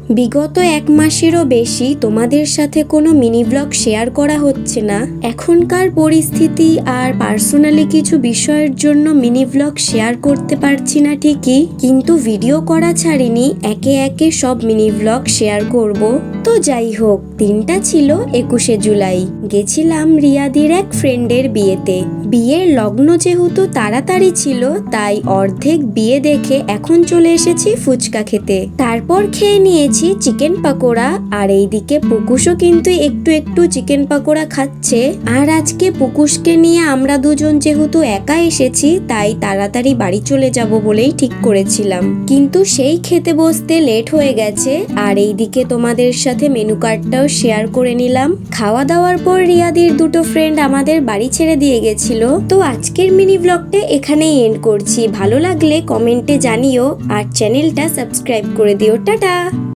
বিগত 1 মাসেরও বেশি তোমাদের সাথে কোনো মিনি ব্লগ শেয়ার করা হচ্ছে না। এখনকার পরিস্থিতি আর পার্সোনালি কিছু বিষয়ের জন্য মিনি ব্লগ শেয়ার করতে পারছি না ঠিকই, কিন্তু ভিডিও করা ছাড়িনি, একে একে সব মিনি ব্লগ শেয়ার করব। তো যাই হোক, দিনটা ছিল 21শে জুলাই। গেছিলাম রিয়াদির এক ফ্রেন্ডের বিয়েতে। বিয়ের লগ্ন যেহেতু তাড়াতাড়ি ছিল, তাই অর্ধেক বিয়ে দেখে এখন চলে এসেছি ফুচকা খেতে। তারপর খেয়ে নিয়েছি চিকেন পাকোড়া, আর এইদিকে পুকুশও কিন্তু একটু একটু চিকেন পাকোড়া খাচ্ছে। আর আজকে পুকুশকে নিয়ে আমরা দুজন যেহেতু একা এসেছি, তাই তাড়াতাড়ি বাড়ি চলে যাব বলেই ঠিক করেছিলাম, কিন্তু সেই খেতে বসতে লেট হয়ে গেছে। আর এইদিকে তোমাদের সাথে মেনু কার্ডটাও শেয়ার করে নিলাম। খাওয়া দাওয়ার পর রিয়াদির দুটো ফ্রেন্ড আমাদের বাড়ি ছেড়ে দিয়ে গেছিল। তো আজকের মিনি ব্লগটা এখানেই এন্ড করছি। ভালো লাগলে কমেন্টে জানিও আর চ্যানেলটা সাবস্ক্রাইব করে দিও। টাটা।